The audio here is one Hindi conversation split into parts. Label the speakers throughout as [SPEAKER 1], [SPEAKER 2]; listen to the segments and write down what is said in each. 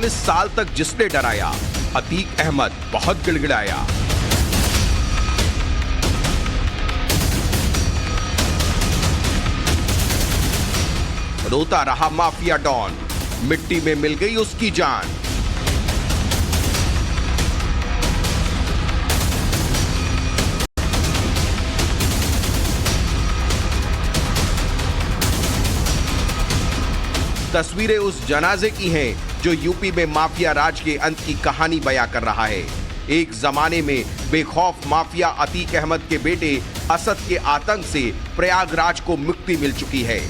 [SPEAKER 1] 40 साल तक जिसने डराया, अतीक अहमद बहुत गिड़गिड़ाया। रोता रहा माफिया डॉन, मिट्टी में मिल गई उसकी जान। तस्वीरें उस जनाजे की हैं जो यूपी में माफिया राज के अंत की कहानी बयां कर रहा है। एक जमाने में बेखौफ माफिया अतीक अहमद के बेटे असद के आतंक से प्रयागराज को मुक्ति मिल चुकी है।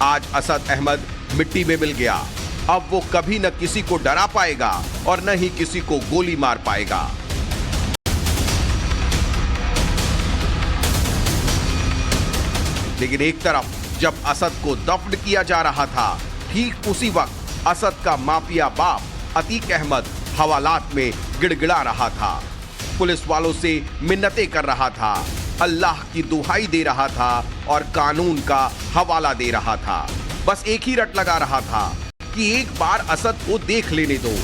[SPEAKER 1] आज असद अहमद मिट्टी में मिल गया। अब वो कभी न किसी को डरा पाएगा और न ही किसी को गोली मार पाएगा। लेकिन एक तरफ जब असद को दफन किया जा रहा था, ठीक उसी वक्त असद का माफिया बाप अतीक अहमद हवालात में गिड़गिड़ा रहा था। पुलिस वालों से मिन्नतें कर रहा था, अल्लाह की दुहाई दे रहा था और कानून का हवाला दे रहा था। बस एक ही रट लगा रहा था कि एक बार असद को देख लेने दो।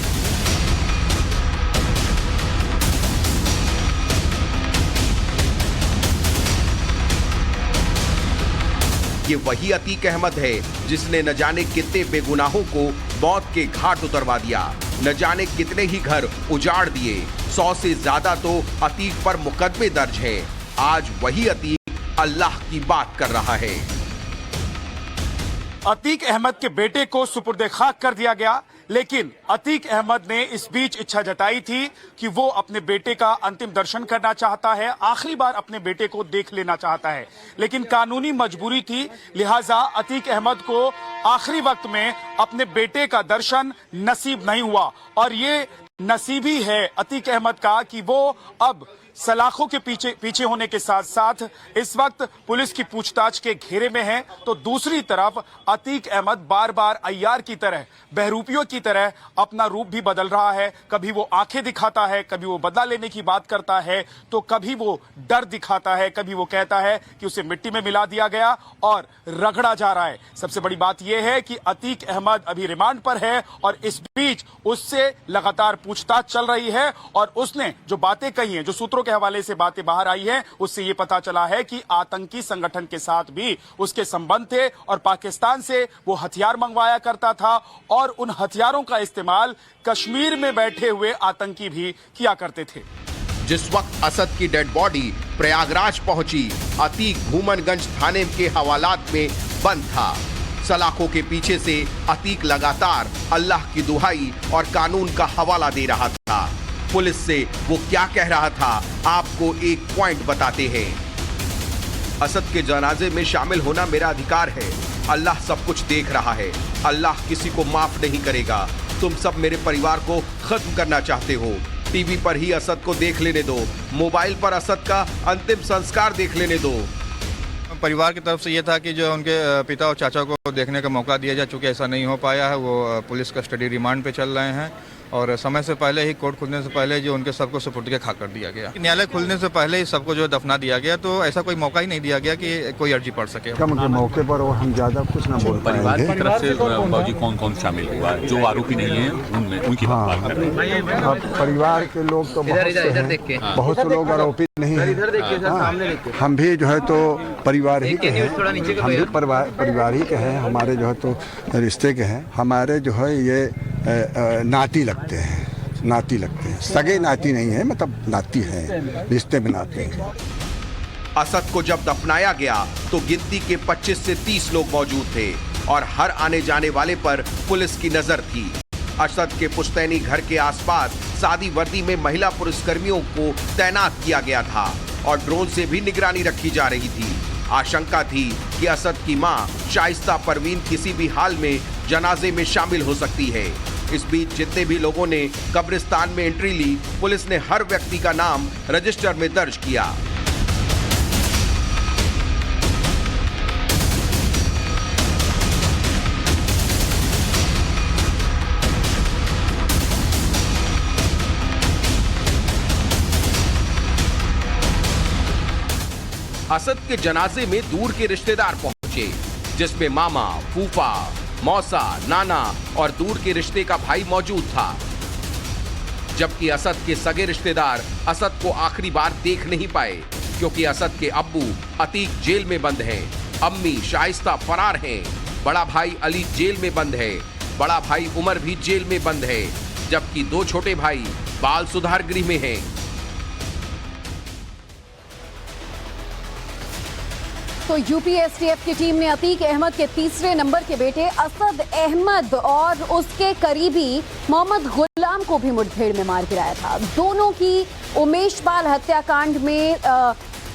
[SPEAKER 1] ये वही अतीक अहमद है जिसने न जाने कितने बेगुनाहों को मौत के घाट उतरवा दिया, न जाने कितने ही घर उजाड़ दिए। 100 से ज्यादा तो अतीक पर मुकदमे दर्ज है। आज वही अतीक अल्लाह की बात कर रहा है।
[SPEAKER 2] अतीक अहमद के बेटे को सुपुर्दे खाक कर दिया गया, लेकिन अतीक अहमद ने इस बीच इच्छा जताई थी कि वो अपने बेटे का अंतिम दर्शन करना चाहता है, आखिरी बार अपने बेटे को देख लेना चाहता है। लेकिन कानूनी मजबूरी थी, लिहाजा अतीक अहमद को आखिरी वक्त में अपने बेटे का दर्शन नसीब नहीं हुआ। और ये नसीबी है अतीक अहमद का कि वो अब सलाखों के पीछे होने के साथ साथ इस वक्त पुलिस की पूछताछ के घेरे में है। तो दूसरी तरफ अतीक अहमद बार बार अय्यार की तरह, बहरूपियों की तरह अपना रूप भी बदल रहा है। कभी वो आंखें दिखाता है, कभी वो बदला लेने की बात करता है, तो कभी वो डर दिखाता है, कभी वो कहता है कि उसे मिट्टी में मिला दिया गया और रगड़ा जा रहा है। सबसे बड़ी बात यह है कि अतीक अहमद अभी रिमांड पर है और इस बीच उससे लगातार पूछताछ चल रही है। और उसने जो बातें कही हैं, जो सूत्रों के हवाले से बातें बाहर आई हैं, उससे यह पता चला है कि आतंकी संगठन के साथ भी उसके संबंध थे और पाकिस्तान से वो हथियार मंगवाया करता था और उन हथियारों का इस्तेमाल कश्मीर में बैठे हुए आतंकी भी किया करते थे।
[SPEAKER 1] जिस वक्त असद की डेड बॉडी प्रयागराज पहुंची, अतीक भूमनगंज थाने के हवालात में बंद था। सलाखों के पीछे से अतीक लगातार अल्लाह की दुहाई और कानून का हवाला दे रहा था। पुलिस से वो क्या कह रहा था, आपको एक पॉइंट बताते हैं। असद के जनाजे में शामिल होना मेरा अधिकार है। अल्लाह सब कुछ देख रहा है। अल्लाह किसी को माफ नहीं करेगा। तुम सब मेरे परिवार को खत्म करना चाहते हो। टीवी पर ही असद को देख लेने दो, मोबाइल पर असद का अंतिम संस्कार देख लेने दो।
[SPEAKER 3] परिवार की तरफ से ये था कि जो उनके पिता और चाचा को देखने का मौका दिया जाए, चूँकि ऐसा नहीं हो पाया है। वो पुलिस कस्टडी रिमांड पे चल रहे हैं और समय से पहले ही, कोर्ट खुलने से पहले जो उनके सबको सुपुर्द खाक कर दिया गया। न्यायालय खुलने से पहले ही सबको जो दफना दिया गया, तो ऐसा कोई मौका ही नहीं दिया गया कि कोई अर्जी पढ़ सके।
[SPEAKER 4] कम के मौके पर और हम ज्यादा कुछ ना बोल पाएंगे।
[SPEAKER 5] परिवार की तरफ से बाबूजी कौन शामिल हुआ, जो आरोपी नहीं है उनमें, उनकी बात कर रहे हैं।
[SPEAKER 4] अब परिवार के लोग तो बहुत से लोग आरोपी नहीं है। हम भी जो है तो परिवार ही के हैं, हम भी परिवार ही के हैं। हमारे जो है तो रिश्ते के हैं। हमारे जो है ये नाती लगते हैं, सगे नाती नहीं है, मतलब नाती है, रिश्ते में नाते हैं।
[SPEAKER 1] असद को जब दफनाया गया तो गिनती के 25 से 30 लोग मौजूद थे और हर आने जाने वाले पर पुलिस की नजर थी। असद के पुश्तैनी घर के आसपास सादी वर्दी में महिला पुलिसकर्मियों को तैनात किया गया था और ड्रोन से भी निगरानी रखी जा रही थी। आशंका थी कि असद की मां शाइस्ता परवीन किसी भी हाल में जनाजे में शामिल हो सकती है। इस बीच जितने भी लोगों ने कब्रिस्तान में एंट्री ली, पुलिस ने हर व्यक्ति का नाम रजिस्टर में दर्ज किया। असद के जनाजे में दूर के रिश्तेदार पहुंचे, जिसमें मामा, फूफा, मौसा, नाना और दूर के रिश्ते का भाई मौजूद था, जबकि असद के सगे रिश्तेदार असद को आखिरी बार देख नहीं पाए क्योंकि असद के अब्बू अतीक जेल में बंद हैं, अम्मी शाइस्ता फरार हैं, बड़ा भाई अली जेल में बंद है, बड़ा भाई उमर भी जेल में बंद है, जबकि 2 छोटे भाई बाल सुधार गृह में हैं।
[SPEAKER 6] तो यूपी एसटीएफ की टीम ने अतीक अहमद के तीसरे नंबर के बेटे असद अहमद और उसके करीबी मोहम्मद गुलाम को भी मुठभेड़ में मार गिराया था। दोनों की उमेश पाल हत्याकांड में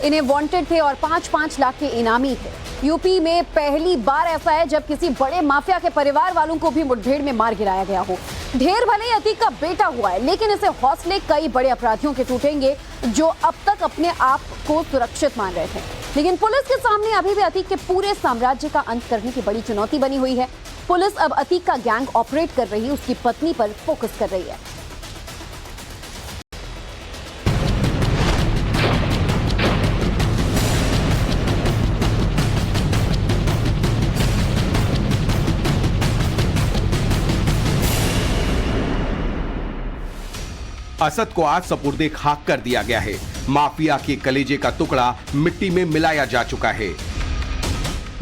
[SPEAKER 6] इन्हें वांटेड थे और 5-5 लाख के इनामी थे। यूपी में पहली बार ऐसा है जब किसी बड़े माफिया के परिवार वालों को भी मुठभेड़ में मार गिराया गया हो। ढेर भले ही अतीक का बेटा हुआ है, लेकिन इसे हौसले कई बड़े अपराधियों के टूटेंगे जो अब तक अपने आप को सुरक्षित मान रहे थे। लेकिन पुलिस के सामने अभी भी अतीक के पूरे साम्राज्य का अंत करने की बड़ी चुनौती बनी हुई है। पुलिस अब अतीक का गैंग ऑपरेट कर रही है, उसकी पत्नी पर फोकस कर रही है।
[SPEAKER 1] असद को आज सपुर्दे खाक कर दिया गया है। माफिया के कलेजे का टुकड़ा मिट्टी में मिलाया जा चुका है,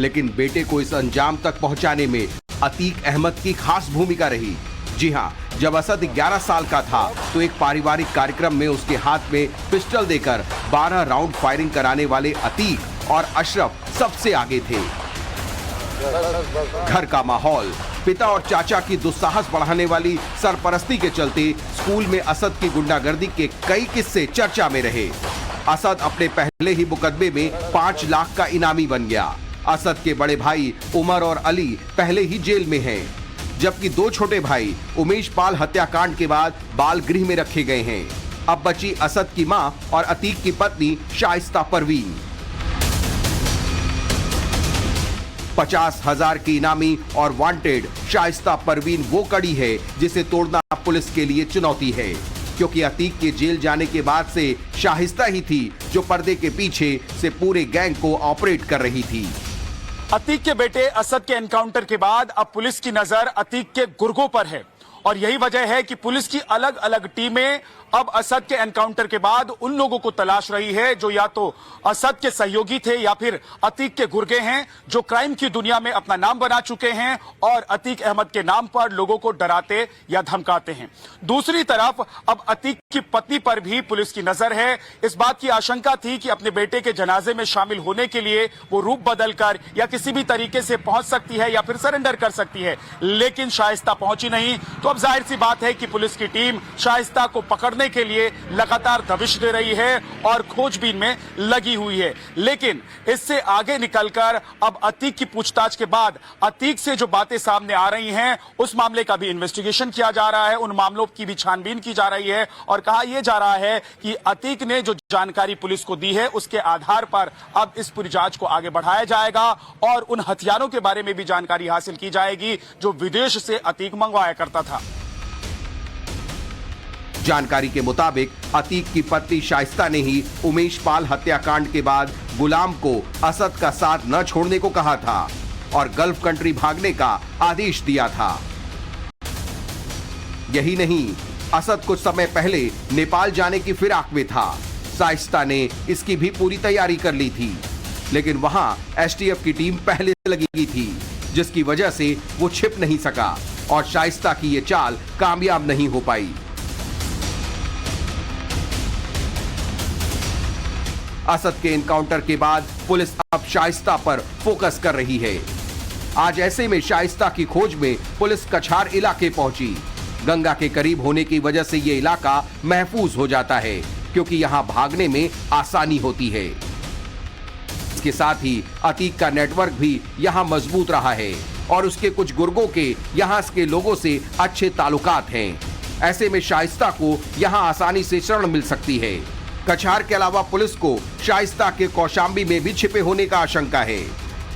[SPEAKER 1] लेकिन बेटे को इस अंजाम तक पहुंचाने में अतीक अहमद की खास भूमिका रही। जी हां, जब असद 11 साल का था तो एक पारिवारिक कार्यक्रम में उसके हाथ में पिस्टल देकर 12 राउंड फायरिंग कराने वाले अतीक और अशरफ सबसे आगे थे। घर का माहौल पिता और चाचा की दुस्साहस बढ़ाने वाली सरपरस्ती के चलते स्कूल में असद की गुंडागर्दी के कई किस्से चर्चा में रहे। असद अपने पहले ही मुकदमे में 5 लाख का इनामी बन गया। असद के बड़े भाई उमर और अली पहले ही जेल में हैं, जबकि 2 छोटे भाई उमेश पाल हत्याकांड के बाद बाल गृह में रखे गए हैं। अब बची असद की मां और अतीक की पत्नी शाइस्ता परवीन। 50,000 की इनामी और वांटेड शाइस्ता परवीन वो कड़ी है जिसे तोड़ना पुलिस के लिए चुनौती है, क्योंकि अतीक के जेल जाने के बाद से शाइस्ता ही थी जो पर्दे के पीछे से पूरे गैंग को ऑपरेट कर रही थी।
[SPEAKER 2] अतीक के बेटे असद के एनकाउंटर के बाद अब पुलिस की नजर अतीक के गुर्गों पर है और यही वजह है कि पुलिस की अलग अलग टीमें अब असद के एनकाउंटर के बाद उन लोगों को तलाश रही है जो या तो असद के सहयोगी थे या फिर अतीक के गुर्गे हैं, जो क्राइम की दुनिया में अपना नाम बना चुके हैं और अतीक अहमद के नाम पर लोगों को डराते या धमकाते हैं। दूसरी तरफ अब अतीक की पत्नी पर भी पुलिस की नजर है। इस बात की आशंका थी कि अपने बेटे के जनाजे में शामिल होने के लिए वो रूप बदलकर या किसी भी तरीके से पहुंच सकती है या फिर सरेंडर कर सकती है, लेकिन शाइस्ता पहुंची नहीं। तो अब जाहिर सी बात है कि पुलिस की टीम शाइस्ता को पकड़ने के लिए लगातार दबिश दे रही है और खोजबीन में लगी हुई है। लेकिन इससे आगे निकलकर अब अतीक की पूछताछ के बाद अतीक से जो बातें सामने आ रही हैं, उस मामले का भी इन्वेस्टिगेशन किया जा रहा है, उन मामलों की भी छानबीन की जा रही है और कहा यह जा रहा है कि अतीक ने जो जानकारी पुलिस को दी है उसके आधार पर अब इस पूरी जांच को आगे बढ़ाया जाएगा और उन हथियारों के बारे में भी जानकारी हासिल की जाएगी जो विदेश से अतीक मंगवाया करता था।
[SPEAKER 1] जानकारी के मुताबिक अतीक की पत्नी शाइस्ता ने ही उमेश पाल हत्याकांड के बाद गुलाम को असद का साथ न छोड़ने को कहा था और गल्फ कंट्री भागने का आदेश दिया था। यही नहीं, असद कुछ समय पहले नेपाल जाने की फिराक में था। शाइस्ता ने इसकी भी पूरी तैयारी कर ली थी, लेकिन वहां एसटीएफ की टीम पहले से लगी थी, जिसकी वजह से वो छिप नहीं सका और शाइस्ता की ये चाल कामयाब नहीं हो पाई। असद के एनकाउंटर के बाद पुलिस अब शाइस्ता पर फोकस कर रही है। आज ऐसे में शाइस्ता की खोज में पुलिस कछार इलाके पहुंची। गंगा के करीब होने की वजह से ये इलाका महफूज हो जाता है, क्योंकि यहाँ भागने में आसानी होती है। इसके साथ ही अतीक का नेटवर्क भी यहाँ मजबूत रहा है और उसके कुछ गुर्गों के यहाँ के लोगों से अच्छे ताल्लुकात हैं। ऐसे में शाइस्ता को यहाँ आसानी से शरण मिल सकती है। कछार के अलावा पुलिस को शाइस्ता के कौशाम्बी में भी छिपे होने का आशंका है।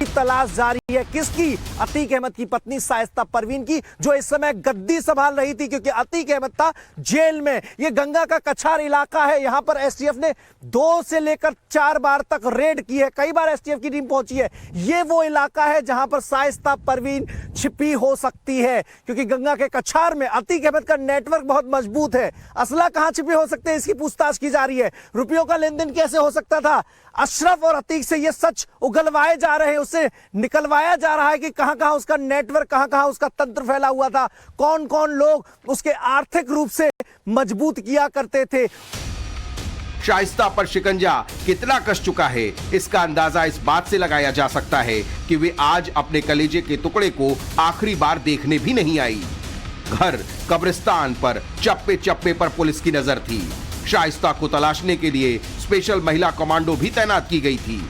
[SPEAKER 7] तलाश जारी है किसकी? अतीक अहमद की पत्नी शाइस्ता परवीन की, जो इस समय गद्दी संभाल रही थी, क्योंकि अतीक अहमद था जेल में। ये गंगा का कछार इलाका है, यहां पर एसटीएफ ने 2 से लेकर 4 बार तक रेड की है, कई बार एसटीएफ की टीम पहुंची है। ये वो इलाका है जहां पर शाइस्ता परवीन छिपी हो सकती है, क्योंकि गंगा के कछार में अतीक अहमद का नेटवर्क बहुत मजबूत है। असला कहां छिपे हो सकते हैं, इसकी पूछताछ की जा रही है। रुपयों का लेन देन कैसे हो सकता था? अशरफ और अतीक से ये सच उगलवाए जा रहे हैं, उससे निकलवाया जा रहा है कि कहां कहां उसका नेटवर्क, कहां कहां उसका तंत्र फैला हुआ था, कौन कौन लोग उसके आर्थिक रूप से मजबूत किया करते थे।
[SPEAKER 1] शाइस्ता पर शिकंजा कितना कस चुका है, इसका अंदाजा इस बात से लगाया जा सकता है कि वे आज अपने कलेजे के टुकड़े को आखिरी बार देखने भी नहीं आई। घर कब्रिस्तान पर चप्पे चप्पे पर पुलिस की नजर थी। शाइस्ता को तलाशने के लिए स्पेशल महिला कमांडो भी तैनात की गई थी।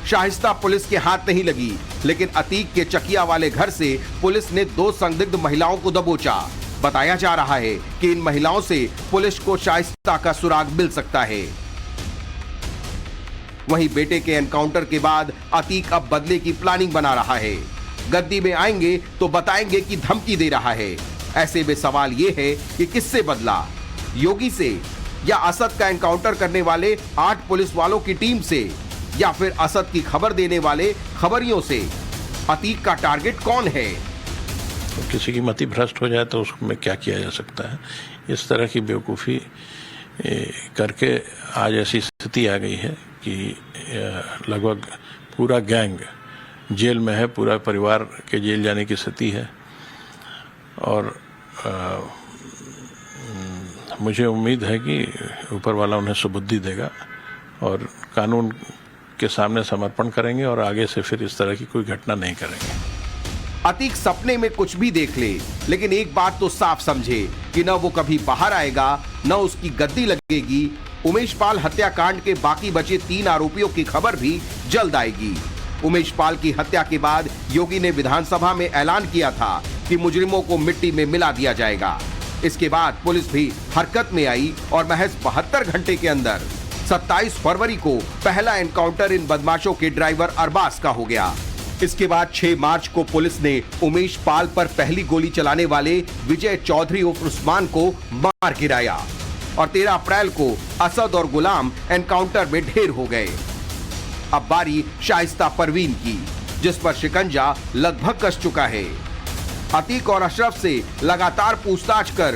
[SPEAKER 1] शाइस्ता पुलिस के हाथ नहीं लगी, लेकिन अतीक के चकिया वाले घर से पुलिस ने 2 संदिग्ध महिलाओं को दबोचा। बताया जा रहा है कि इन महिलाओं से पुलिस को शाइस्ता का सुराग मिल सकता है। वहीं बेटे के एनकाउंटर के बाद अतीक अब बदले की प्लानिंग बना रहा है। गद्दी में आएंगे तो बताएंगे कि धमकी दे रहा है। ऐसे में सवाल यह है कि किससे बदला, योगी से या असद का एनकाउंटर करने वाले 8 पुलिस वालों की टीम से, या फिर असद की खबर देने वाले खबरियों से? अतीक का टारगेट कौन है?
[SPEAKER 8] तो किसी की मति भ्रष्ट हो जाए तो उसमें क्या किया जा सकता है। इस तरह की बेवकूफ़ी करके आज ऐसी स्थिति आ गई है कि लगभग पूरा गैंग जेल में है, पूरा परिवार के जेल जाने की स्थिति है। और मुझे उम्मीद है कि ऊपर वाला उन्हें सुबुद्धि देगा और कानून के सामने समर्पण करेंगे और आगे से फिर इस तरह की कोई घटना नहीं करेंगे।
[SPEAKER 1] अतीक सपने में कुछ भी देख ले, लेकिन एक बात तो साफ समझे कि न वो कभी बाहर आएगा, न उसकी गद्दी लगेगी। उमेश पाल हत्याकांड के बाकी बचे 3 आरोपियों की खबर भी जल्द आएगी। उमेश पाल की हत्या के बाद योगी ने विधानसभा में ऐलान किया था कि मुजरिमों को मिट्टी में मिला दिया जाएगा। इसके बाद पुलिस भी हरकत में आई और महज 72 घंटे के अंदर 27 फरवरी को पहला एनकाउंटर इन बदमाशों के ड्राइवर अरबाज का हो गया। इसके बाद 6 मार्च को पुलिस ने उमेश पाल पर पहली गोली चलाने वाले विजय चौधरी उर्फ उस्मान को मार गिराया और 13 अप्रैल को असद और गुलाम एनकाउंटर में ढेर हो गए। अब बारी शाइस्ता परवीन की, जिस पर शिकंजा लगभग कस चुका है। अतीक और अशरफ से लगातार पूछताछ कर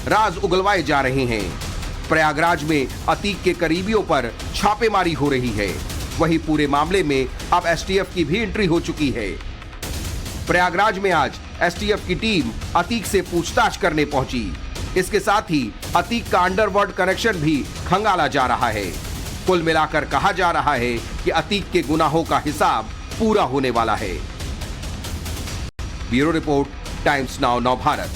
[SPEAKER 1] राज उगलवाए जा रहे हैं। प्रयागराज में अतीक के करीबियों पर छापेमारी हो रही है। वहीं पूरे मामले में अब एसटीएफ की भी एंट्री हो चुकी है। प्रयागराज में आज एसटीएफ की टीम अतीक से पूछताछ करने पहुंची। इसके साथ ही अतीक का अंडरवर्ल्ड कनेक्शन भी खंगाला जा रहा है। कुल मिलाकर कहा जा रहा है कि अतीक के गुनाहों का हिसाब पूरा होने वाला है। ब्यूरो रिपोर्ट, टाइम्स नाउ नव भारत।